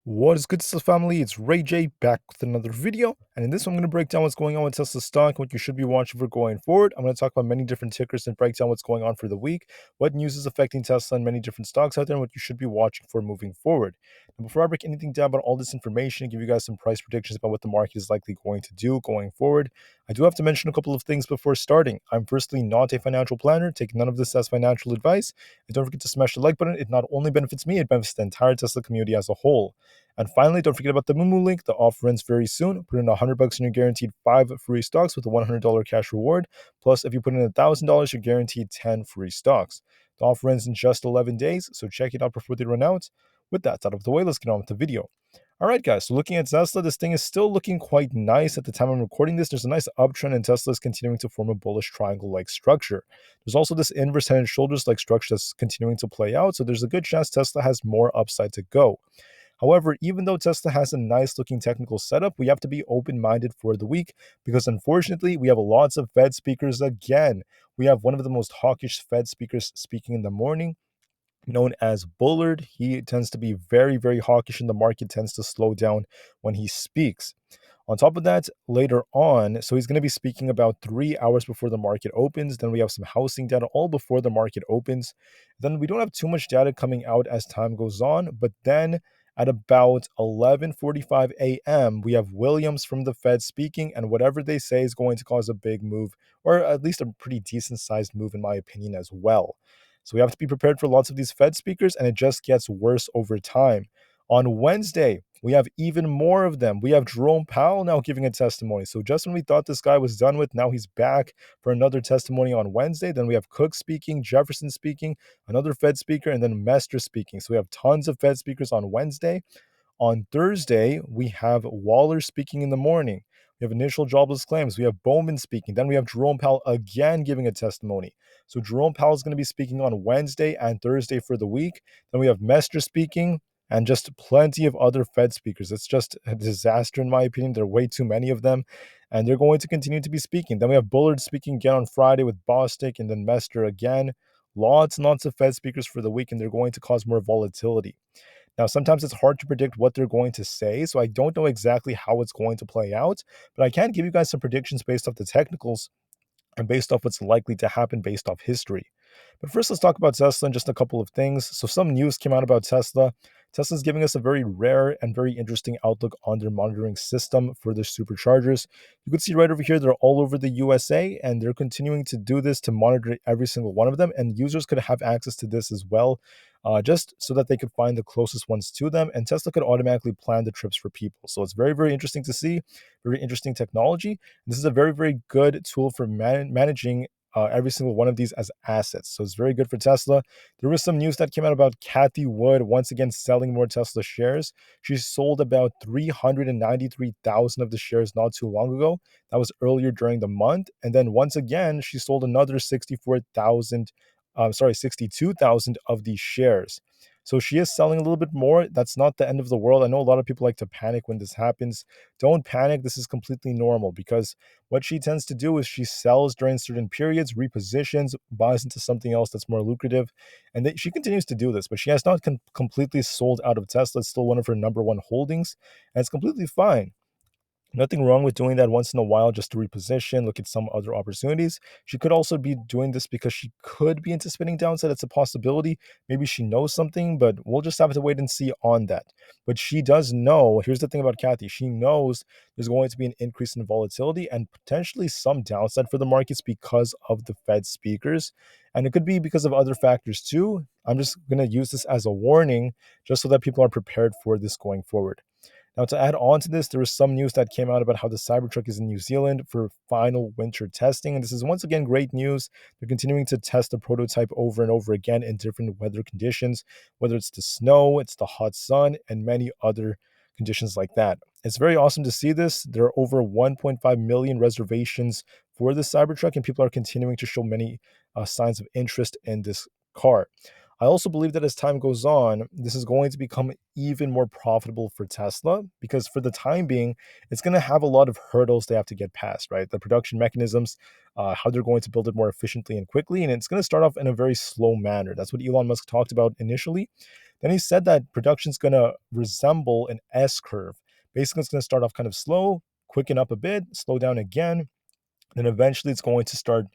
What is good, Tesla family? It's Ray J back with another video, and in this one, I'm going to break down what's going on with Tesla stock, what you should be watching for going forward. I'm going to talk about many different tickers and break down what's going on for the week, what news is affecting Tesla and many different stocks out there, and what you should be watching for moving forward. And before I break anything down about all this information and give you guys some price predictions about what the market is likely going to do going forward, I do have to mention a couple of things before starting. I'm firstly not a financial planner, take none of this as financial advice, and don't forget to smash the like button. It not only benefits me, it benefits the entire Tesla community as a whole. And finally, don't forget about the Moomoo link. The offer ends very soon. Put in $100 and you're guaranteed 5 free stocks with a $100 cash reward. Plus, if you put in $1,000, you're guaranteed 10 free stocks. The offer ends in just 11 days, so check it out before they run out. With that out of the way, let's get on with the video. All right, guys, so looking at Tesla, this thing is still looking quite nice at the time I'm recording this. There's a nice uptrend, and Tesla is continuing to form a bullish triangle-like structure. There's also this inverse head and shoulders-like structure that's continuing to play out, so there's a good chance Tesla has more upside to go. However, even though Tesla has a nice looking technical setup, we have to be open minded for the week because unfortunately, we have lots of Fed speakers again. We have one of the most hawkish Fed speakers speaking in the morning, known as Bullard. He tends to be very, very hawkish, and the market tends to slow down when he speaks. On top of that, later on, so he's going to be speaking about 3 hours before the market opens. Then we have some housing data all before the market opens. Then we don't have too much data coming out as time goes on. But then at about 11:45 a.m., we have Williams from the Fed speaking, and whatever they say is going to cause a big move, or at least a pretty decent sized move, in my opinion, as well. So we have to be prepared for lots of these Fed speakers, and it just gets worse over time. On Wednesday, we have even more of them. We have Jerome Powell now giving a testimony. So just when we thought this guy was done with, now he's back for another testimony on Wednesday. Then we have Cook speaking, Jefferson speaking, another Fed speaker, and then Mester speaking. So we have tons of Fed speakers on Wednesday. On Thursday, we have Waller speaking in the morning. We have initial jobless claims. We have Bowman speaking. Then we have Jerome Powell again giving a testimony. So Jerome Powell is going to be speaking on Wednesday and Thursday for the week. Then we have Mester speaking and just plenty of other Fed speakers. It's just a disaster, in my opinion. There are way too many of them, and they're going to continue to be speaking. Then we have Bullard speaking again on Friday with Bostic, and then Mester again. Lots and lots of Fed speakers for the week, and they're going to cause more volatility. Now, sometimes it's hard to predict what they're going to say, so I don't know exactly how it's going to play out, but I can give you guys some predictions based off the technicals and based off what's likely to happen based off history. But first, let's talk about Tesla and just a couple of things. So, some news came out about Tesla. Tesla's giving us a very rare and very interesting outlook on their monitoring system for their superchargers. You can see right over here, they're all over the USA, and they're continuing to do this to monitor every single one of them. And users could have access to this as well, just so that they could find the closest ones to them. And Tesla could automatically plan the trips for people. So, it's very, very interesting to see, very interesting technology. This is a very, very good tool for managing every single one of these as assets. So it's very good for Tesla. There was some news that came out about Kathy Wood once again selling more Tesla shares. She sold about 393,000 of the shares not too long ago. That was earlier during the month. And then once again, she sold another 62,000 of these shares. So she is selling a little bit more. That's not the end of the world. I know a lot of people like to panic when this happens. Don't panic. This is completely normal because what she tends to do is she sells during certain periods, repositions, buys into something else that's more lucrative. And she continues to do this, but she has not completely sold out of Tesla. It's still one of her number one holdings, and it's completely fine. Nothing wrong with doing that once in a while just to reposition, look at some other opportunities. She could also be doing this because she could be anticipating downside. It's a possibility. Maybe she knows something, but we'll just have to wait and see on that. But she does know, here's the thing about Kathy, she knows there's going to be an increase in volatility and potentially some downside for the markets because of the Fed speakers. And it could be because of other factors too. I'm just going to use this as a warning just so that people are prepared for this going forward. Now, to add on to this, there was some news that came out about how the Cybertruck is in New Zealand for final winter testing. And this is once again great news. They're continuing to test the prototype over and over again in different weather conditions, whether it's the snow, it's the hot sun, and many other conditions like that. It's very awesome to see this. There are over 1.5 million reservations for the Cybertruck, and people are continuing to show many signs of interest in this car. I also believe that as time goes on, this is going to become even more profitable for Tesla because for the time being, it's going to have a lot of hurdles they have to get past, right? The production mechanisms, how they're going to build it more efficiently and quickly. And it's going to start off in a very slow manner. That's what Elon Musk talked about initially. Then he said that production is going to resemble an S curve. Basically, it's going to start off kind of slow, quicken up a bit, slow down again, and eventually it's going to start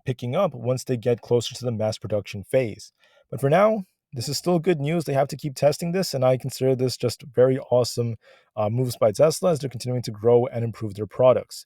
picking up once they get closer to the mass production phase. But for now, this is still good news. They have to keep testing this, and I consider this just very awesome moves by Tesla as they're continuing to grow and improve their products.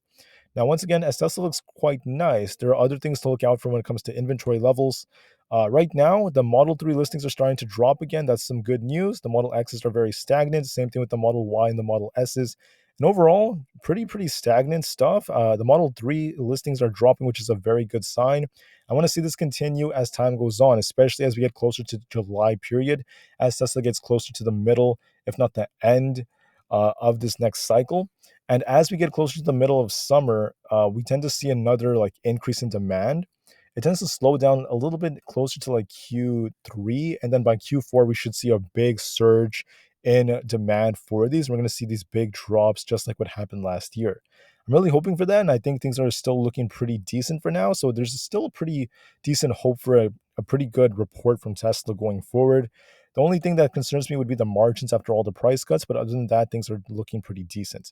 Now, once again, as Tesla looks quite nice, there are other things to look out for when it comes to inventory levels. Right now, the Model 3 listings are starting to drop again. That's some good news. The Model X's are very stagnant. Same thing with the Model Y and the Model S's. And overall, pretty stagnant stuff. The Model 3 listings are dropping, which is a very good sign. I want to see this continue as time goes on, especially as we get closer to the July period, as Tesla gets closer to the middle, if not the end, of this next cycle. And as we get closer to the middle of summer, we tend to see another like increase in demand. It tends to slow down a little bit closer to like Q3, and then by Q4 we should see a big surge in demand for these. We're going to see these big drops, just like what happened last year. I'm really hoping for that, and I think things are still looking pretty decent for now. So there's still a pretty decent hope for a pretty good report from Tesla going forward. The only thing that concerns me would be the margins after all the price cuts, but other than that, things are looking pretty decent.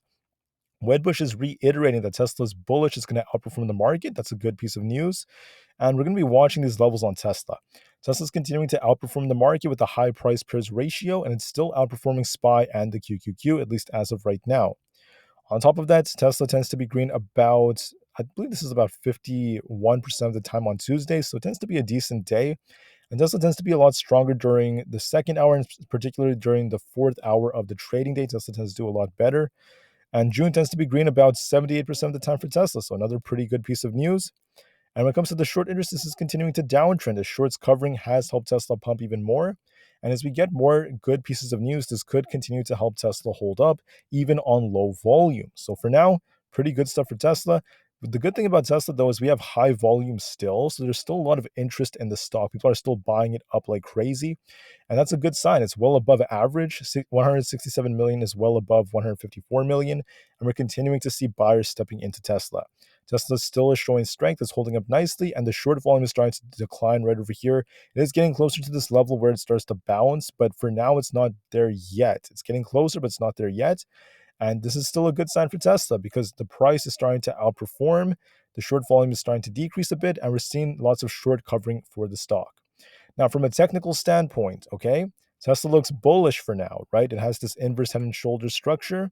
Wedbush is reiterating that Tesla is bullish, is going to outperform the market. That's a good piece of news. And we're going to be watching these levels on Tesla. Tesla's continuing to outperform the market with a high price PERS ratio, and it's still outperforming SPY and the QQQ, at least as of right now. On top of that, Tesla tends to be green about, I believe this is about 51% of the time on Tuesdays, so it tends to be a decent day. And Tesla tends to be a lot stronger during the second hour, and particularly during the fourth hour of the trading day. Tesla tends to do a lot better. And June tends to be green about 78% of the time for Tesla, so another pretty good piece of news. And when it comes to the short interest, this is continuing to downtrend as shorts covering has helped Tesla pump even more. And as we get more good pieces of news, this could continue to help Tesla hold up even on low volume. So for now, pretty good stuff for Tesla. But the good thing about Tesla, though, is we have high volume still. So there's still a lot of interest in the stock. People are still buying it up like crazy. And that's a good sign. It's well above average. 167 million is well above 154 million. And we're continuing to see buyers stepping into Tesla. Tesla still is showing strength, it's holding up nicely, and the short volume is starting to decline right over here. It is getting closer to this level where it starts to bounce, but for now it's not there yet. It's getting closer, but it's not there yet. And this is still a good sign for Tesla because the price is starting to outperform, the short volume is starting to decrease a bit, and we're seeing lots of short covering for the stock. Now, from a technical standpoint, okay, Tesla looks bullish for now, right? It has this inverse head and shoulder structure.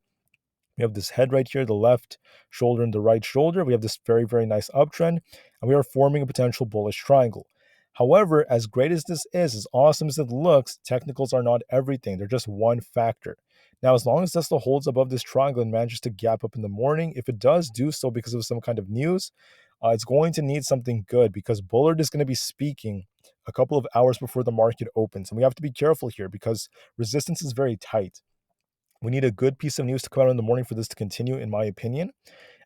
We have this head right here, the left shoulder and the right shoulder. We have this very nice uptrend, and we are forming a potential bullish triangle. However, as great as this is, as awesome as it looks, technicals are not everything. They're just one factor. Now, as long as Tesla holds above this triangle and manages to gap up in the morning, if it does do so because of some kind of news, it's going to need something good because Bullard is going to be speaking a couple of hours before the market opens. And we have to be careful here because resistance is very tight. We need a good piece of news to come out in the morning for this to continue, in my opinion.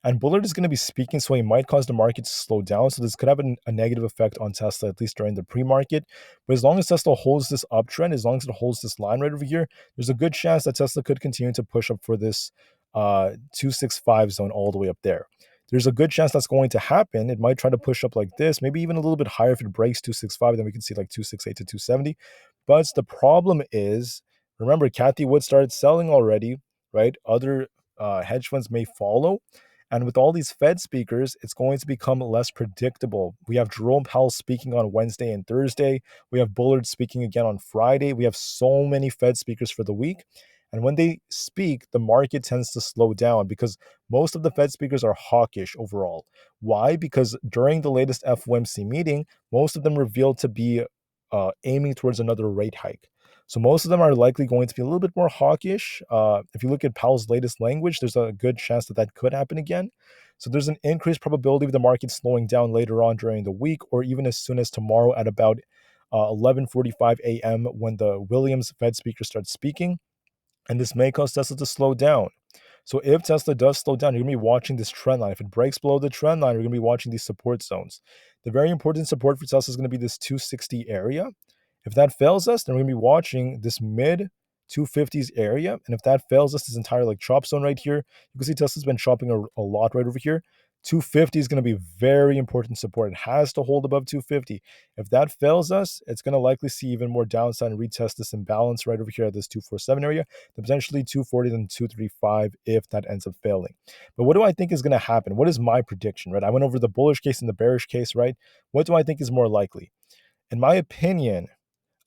And Bullard is going to be speaking, so he might cause the market to slow down. So this could have a negative effect on Tesla, at least during the pre-market. But as long as Tesla holds this uptrend, as long as it holds this line right over here, there's a good chance that Tesla could continue to push up for this 265 zone all the way up there. There's a good chance that's going to happen. It might try to push up like this, maybe even a little bit higher. If it breaks 265, then we can see like 268 to 270. But the problem is, remember, Cathie Wood started selling already, right? Other hedge funds may follow. And with all these Fed speakers, it's going to become less predictable. We have Jerome Powell speaking on Wednesday and Thursday. We have Bullard speaking again on Friday. We have so many Fed speakers for the week. And when they speak, the market tends to slow down because most of the Fed speakers are hawkish overall. Why? Because during the latest FOMC meeting, most of them revealed to be aiming towards another rate hike. So most of them are likely going to be a little bit more hawkish. If you look at Powell's latest language, there's a good chance that that could happen again. So there's an increased probability of the market slowing down later on during the week, or even as soon as tomorrow at about 11:45 a.m. when the Williams Fed speaker starts speaking. And this may cause Tesla to slow down. So if Tesla does slow down, you're going to be watching this trend line. If it breaks below the trend line, you're going to be watching these support zones. The very important support for Tesla is going to be this 260 area. If that fails us, then we're going to be watching this mid 250s area. And if that fails us, this entire like chop zone right here, you can see Tesla's been chopping a lot right over here. 250 is going to be very important support. It has to hold above 250. If that fails us, it's going to likely see even more downside and retest this imbalance right over here at this 247 area, then potentially 240, then 235 if that ends up failing. But what do I think is going to happen? What is my prediction, right? I went over the bullish case and the bearish case, right? What do I think is more likely? In my opinion,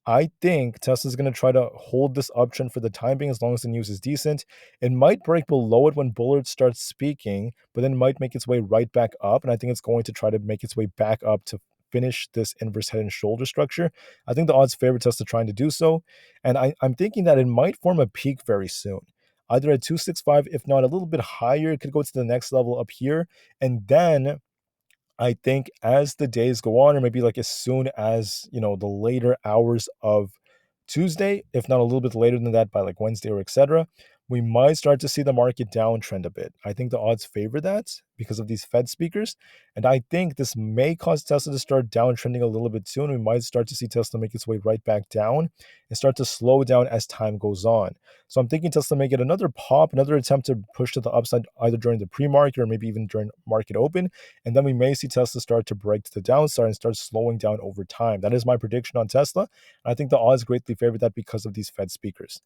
I think Tesla's going to try to hold this uptrend for the time being as long as the news is decent. It might break below it when Bullard starts speaking, but then might make its way right back up. And I think it's going to try to make its way back up to finish this inverse head and shoulder structure. I think the odds favor Tesla trying to do so. And I'm thinking that it might form a peak very soon, either at 265, if not a little bit higher. It could go to the next level up here. And then I think as the days go on, or maybe like as soon as, the later hours of Tuesday, if not a little bit later than that by like Wednesday or etc., we might start to see the market downtrend a bit. I think the odds favor that because of these Fed speakers. And I think this may cause Tesla to start downtrending a little bit soon. We might start to see Tesla make its way right back down and start to slow down as time goes on. So I'm thinking Tesla may get another pop, another attempt to push to the upside either during the pre-market or maybe even during market open. And then we may see Tesla start to break to the downside and start slowing down over time. That is my prediction on Tesla. And I think the odds greatly favor that because of these Fed speakers.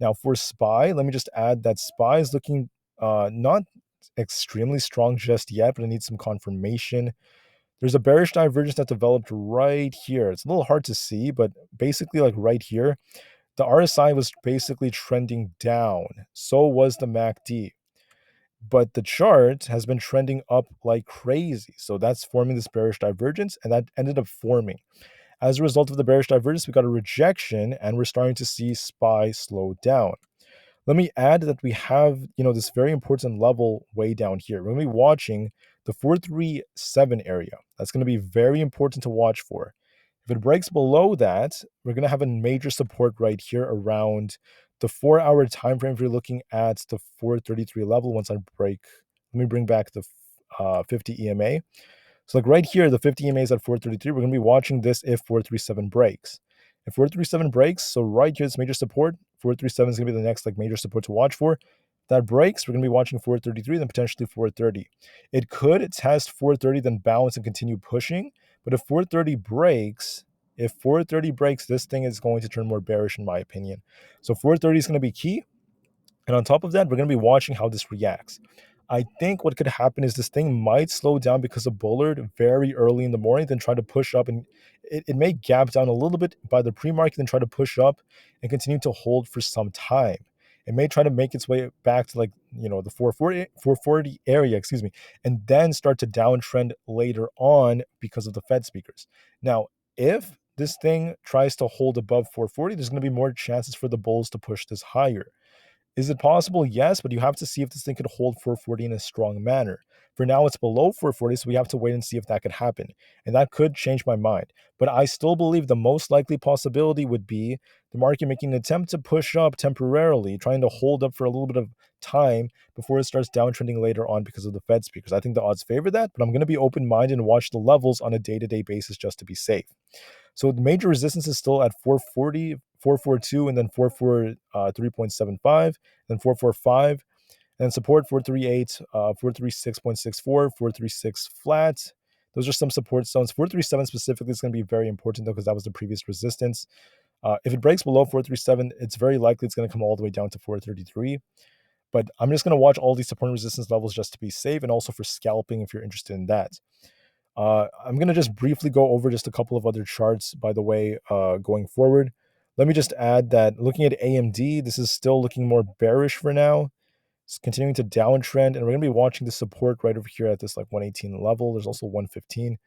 Now for SPY, let me just add that SPY is looking not extremely strong just yet, but it needs some confirmation. There's a bearish divergence that developed right here. It's a little hard to see, but basically like right here, the RSI was basically trending down. So was the MACD. But the chart has been trending up like crazy. So that's forming this bearish divergence, and that ended up forming. As a result of the bearish divergence, we got a rejection, and we're starting to see SPY slow down. Let me add that we have, this very important level way down here. We're going to be watching the 437 area. That's going to be very important to watch for. If it breaks below that, we're going to have a major support right here around the 4-hour time frame. If you're looking at the 433 level, once I break, let me bring back the 50 EMA. So like right here, the 50 EMA is at 433. We're going to be watching this if 437 breaks. If 437 breaks, so right here, it's major support. 437 is going to be the next like major support to watch for. If that breaks, we're going to be watching 433, then potentially 430. It could test 430, then bounce and continue pushing. But if 430 breaks, this thing is going to turn more bearish in my opinion. So 430 is going to be key. And on top of that, we're going to be watching how this reacts. I think what could happen is this thing might slow down because of Bullard very early in the morning, then try to push up, and it may gap down a little bit by the pre-market, then try to push up and continue to hold for some time. It may try to make its way back to like, the 440 area, excuse me, and then start to downtrend later on because of the Fed speakers. Now, if this thing tries to hold above 440, there's going to be more chances for the bulls to push this higher. Is it possible? Yes, but you have to see if this thing could hold 440 in a strong manner. For now, it's below 440, so we have to wait and see if that could happen. And that could change my mind. But I still believe the most likely possibility would be the market making an attempt to push up temporarily, trying to hold up for a little bit of time before it starts downtrending later on because of the Fed speakers. I think the odds favor that, but I'm going to be open-minded and watch the levels on a day-to-day basis just to be safe. So the major resistance is still at 440, 442, and then 443.75, then 445, and then support 438, 436.64, 436 flat. Those are some support zones. 437 specifically is going to be very important though, because that was the previous resistance. If it breaks below 437, it's very likely it's going to come all the way down to 433. But I'm just going to watch all these support and resistance levels just to be safe, and also for scalping if you're interested in that. I'm going to just briefly go over just a couple of other charts, by the way, going forward. Let me just add that looking at AMD, this is still looking more bearish for now. It's continuing to downtrend, and we're going to be watching the support right over here at this like 118 level. There's also 115.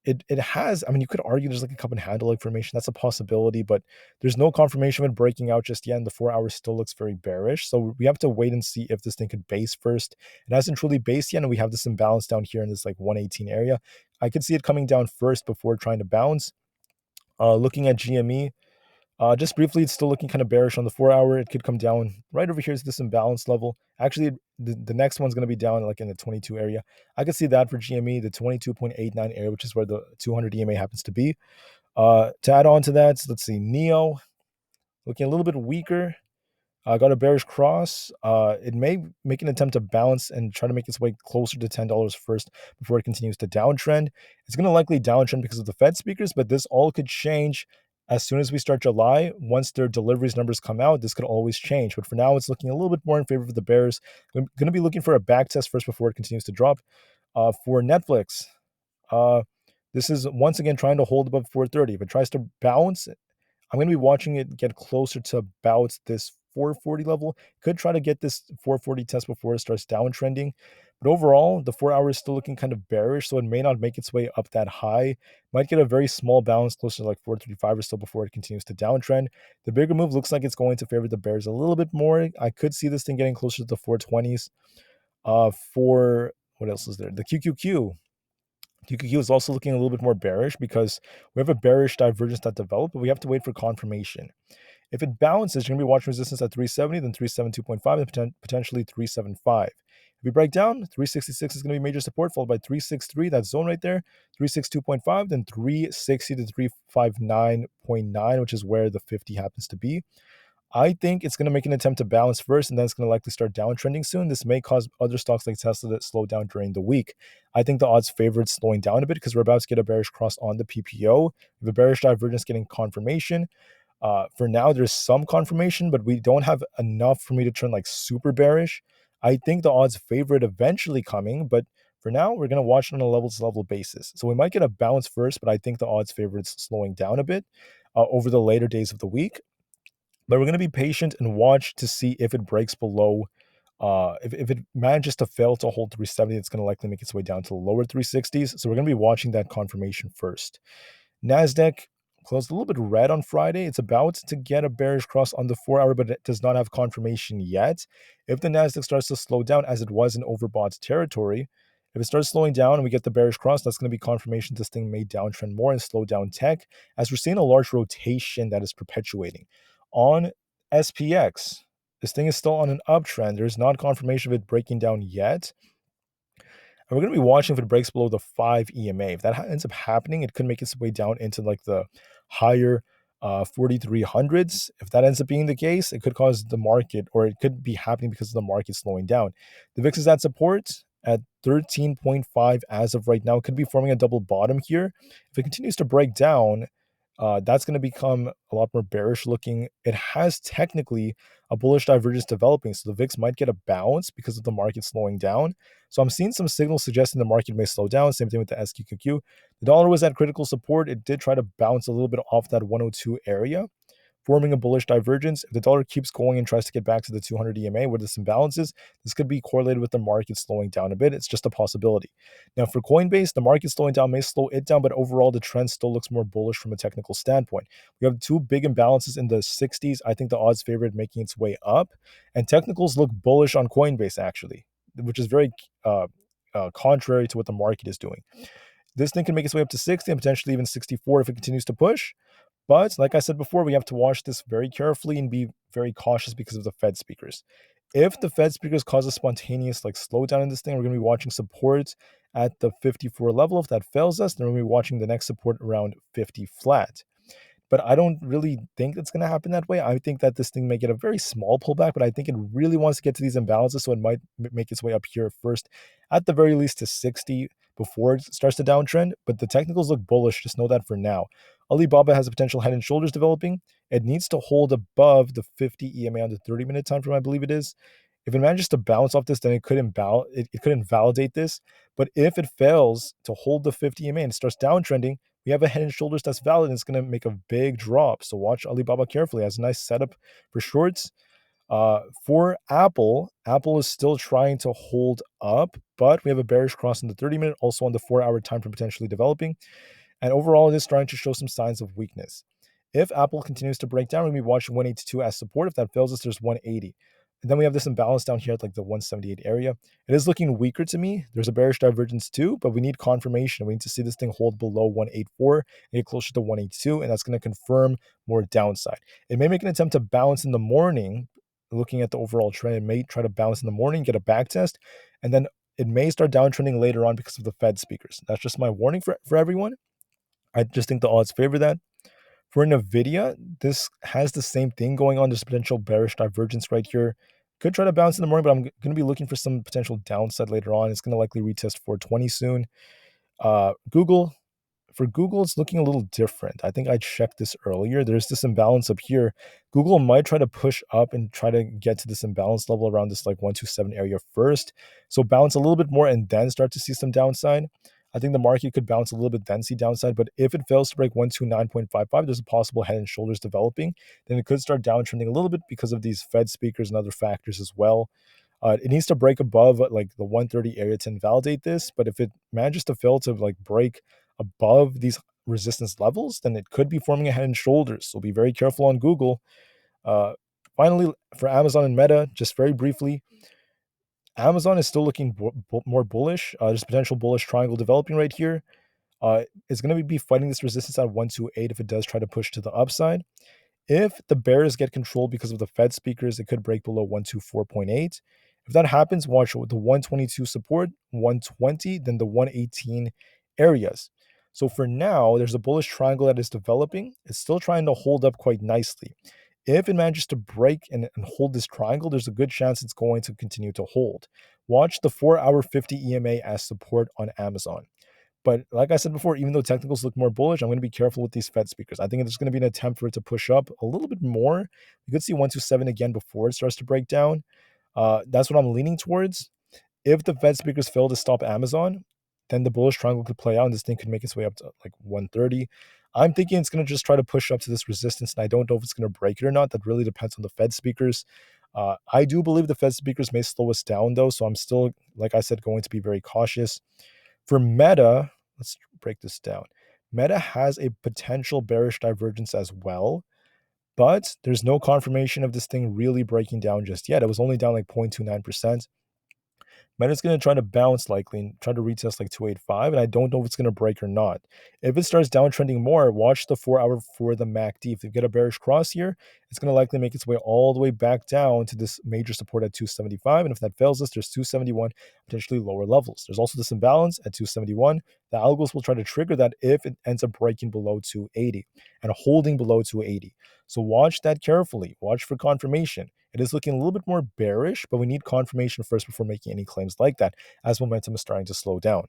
It has, I mean, you could argue there's like a cup and handle information. That's a possibility, but there's no confirmation of it breaking out just yet, and the 4 hours still looks very bearish. So we have to wait and see if this thing could base first. It hasn't truly based yet, and we have this imbalance down here in this like 118 area. I could see it coming down first before trying to bounce. Looking at GME, just briefly, it's still looking kind of bearish on the 4 hour. It could come down right over here is this imbalance level. Actually, the next one's going to be down like in the 22 area. I could see that for GME, the 22.89 area, which is where the 200 EMA happens to be. To add on to that, let's see, NEO looking a little bit weaker. Got a bearish cross. It may make an attempt to bounce and try to make its way closer to $10 first before it continues to downtrend. It's going to likely downtrend because of the Fed speakers, but this all could change as soon as we start July. Once their deliveries numbers come out, this could always change. But for now, it's looking a little bit more in favor of the bears. I'm going to be looking for a back test first before it continues to drop. For Netflix, uh, this is once again trying to hold above 430. If it tries to bounce, I'm going to be watching it get closer to about this 440 level. Could try to get this 440 test before it starts downtrending. But overall, the 4 hour is still looking kind of bearish, so it may not make its way up that high. Might get a very small bounce closer to like 435 or so before it continues to downtrend. The bigger move looks like it's going to favor the bears a little bit more. I could see this thing getting closer to the 420s. For what else is there? The QQQ. QQQ is also looking a little bit more bearish because we have a bearish divergence that developed, but we have to wait for confirmation. If it bounces, you're going to be watching resistance at 370, then 372.5, and potentially 375. If we break down, 366 is going to be major support, followed by 363, that zone right there, 362.5, then 360 to 359.9, which is where the 50 happens to be. I think it's going to make an attempt to balance first, and then it's going to likely start downtrending soon. This may cause other stocks like Tesla to slow down during the week. I think the odds favor it slowing down a bit because we're about to get a bearish cross on the PPO. We have a bearish divergence getting confirmation. For now, there's some confirmation, but we don't have enough for me to turn like super bearish. I think the odds favor it eventually coming, but for now, we're going to watch it on a level-to-level basis. So we might get a bounce first, but I think the odds favor it's slowing down a bit over the later days of the week. But we're going to be patient and watch to see if it breaks below. If it manages to fail to hold 370, it's going to likely make its way down to the lower 360s. So we're going to be watching that confirmation first. NASDAQ closed a little bit red on Friday. It's about to get a bearish cross on the 4 hour, but it does not have confirmation yet. If the NASDAQ starts to slow down as it was in overbought territory, if it starts slowing down and we get the bearish cross, that's going to be confirmation this thing may downtrend more and slow down tech, as we're seeing a large rotation that is perpetuating. On SPX, this thing is still on an uptrend. There's not confirmation of it breaking down yet. And we're going to be watching if it breaks below the 5 EMA. If that ends up happening, it could make its way down into like the higher 4300s. If that ends up being the case, it could cause the market, or it could be happening because of the market slowing down. The VIX is at support at 13.5 as of right now. It could be forming a double bottom here. If it continues to break down, that's going to become a lot more bearish looking. It has technically a bullish divergence developing, so the VIX might get a bounce because of the market slowing down. So I'm seeing some signals suggesting the market may slow down. Same thing with the SQQQ. The dollar was at critical support. It did try to bounce a little bit off that 102 area, forming a bullish divergence. If the dollar keeps going and tries to get back to the 200 EMA where this imbalance is, this could be correlated with the market slowing down a bit. It's just a possibility. Now, for Coinbase, the market slowing down may slow it down, but overall, the trend still looks more bullish from a technical standpoint. We have two big imbalances in the 60s. I think the odds favor it making its way up, and technicals look bullish on Coinbase, actually, which is very contrary to what the market is doing. This thing can make its way up to 60 and potentially even 64 if it continues to push. But like I said before, we have to watch this very carefully and be very cautious because of the Fed speakers. If the Fed speakers cause a spontaneous like slowdown in this thing, we're going to be watching support at the 54 level. If that fails us, then we're going to be watching the next support around 50 flat. But I don't really think it's going to happen that way. I think that this thing may get a very small pullback, but I think it really wants to get to these imbalances, so it might make its way up here first, at the very least to 60 before it starts to downtrend. But the technicals look bullish. Just know that for now. Alibaba has a potential head and shoulders developing. It needs to hold above the 50 EMA on the 30-minute time frame, I believe it is. If it manages to bounce off this, then it could invalidate this. But if it fails to hold the 50 EMA and starts downtrending, we have a head and shoulders that's valid, and it's going to make a big drop. So watch Alibaba carefully. It has a nice setup for shorts. For Apple, Apple is still trying to hold up, but we have a bearish cross in the 30-minute, also on the 4-hour time frame potentially developing. And overall, it is starting to show some signs of weakness. If Apple continues to break down, we're going to be watching 182 as support. If that fails us, there's 180. And then we have this imbalance down here at like the 178 area. It is looking weaker to me. There's a bearish divergence too, but we need confirmation. We need to see this thing hold below 184 and get closer to 182, and that's going to confirm more downside. It may make an attempt to bounce in the morning. Looking at the overall trend, it may try to bounce in the morning, get a back test, and then it may start downtrending later on because of the Fed speakers. That's just my warning for everyone. I just think the odds favor that. For Nvidia, this has the same thing going on. There's a potential bearish divergence right here. Could try to bounce in the morning, but I'm going to be looking for some potential downside later on. It's going to likely retest 420 soon. Google, for Google, it's looking a little different. I think I checked this earlier. There's this imbalance up here. Google might try to push up and try to get to this imbalance level around this like 127 area first. So bounce a little bit more and then start to see some downside. I think the market could bounce a little bit, then see downside. But if it fails to break 129.55, there's a possible head and shoulders developing. Then it could start downtrending a little bit because of these Fed speakers and other factors as well. It needs to break above like the 130 area to invalidate this. But if it manages to fail to like break above these resistance levels, then it could be forming a head and shoulders. So be very careful on Google. Uh, Finally, for Amazon and Meta, just very briefly, Amazon is still looking more bullish. There's a potential bullish triangle developing right here. It's going to be fighting this resistance at 128 if it does try to push to the upside. If the bears get control because of the Fed speakers, it could break below 124.8. If that happens, watch the 122 support, 120, then the 118 areas. So for now, there's a bullish triangle that is developing. It's still trying to hold up quite nicely. If it manages to break and hold this triangle, there's a good chance it's going to continue to hold. Watch the 4-hour 50 EMA as support on Amazon. But like I said before, even though technicals look more bullish, I'm going to be careful with these Fed speakers. I think there's going to be an attempt for it to push up a little bit more. We could see 127 again before it starts to break down. That's what I'm leaning towards. If the Fed speakers fail to stop Amazon, then the bullish triangle could play out and this thing could make its way up to like 130. I'm thinking it's going to just try to push up to this resistance, and I don't know if it's going to break it or not. That really depends on the Fed speakers. I do believe the Fed speakers may slow us down, though, so I'm still, like I said, going to be very cautious. For Meta, let's break this down. Meta has a potential bearish divergence as well, but there's no confirmation of this thing really breaking down just yet. It was only down like 0.29%. Meta's going to try to bounce likely and try to retest like 285, and I don't know if it's going to break or not. If it starts downtrending more, watch the 4-hour for the MACD. If you get a bearish cross here, it's going to likely make its way all the way back down to this major support at 275, and if that fails us, there's 271, potentially lower levels. There's also this imbalance at 271. The algos will try to trigger that if it ends up breaking below 280 and holding below 280. So watch that carefully. Watch for confirmation. It is looking a little bit more bearish, but we need confirmation first before making any claims like that, as momentum is starting to slow down.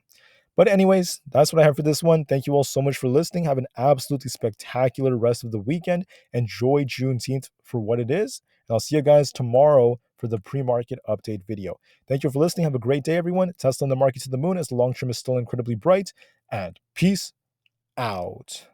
But anyways, that's what I have for this one. Thank you all so much for listening. Have an absolutely spectacular rest of the weekend. Enjoy Juneteenth for what it is. And I'll see you guys tomorrow for the pre-market update video. Thank you for listening. Have a great day, everyone. Tesla on the market to the moon as the long term is still incredibly bright. And peace out.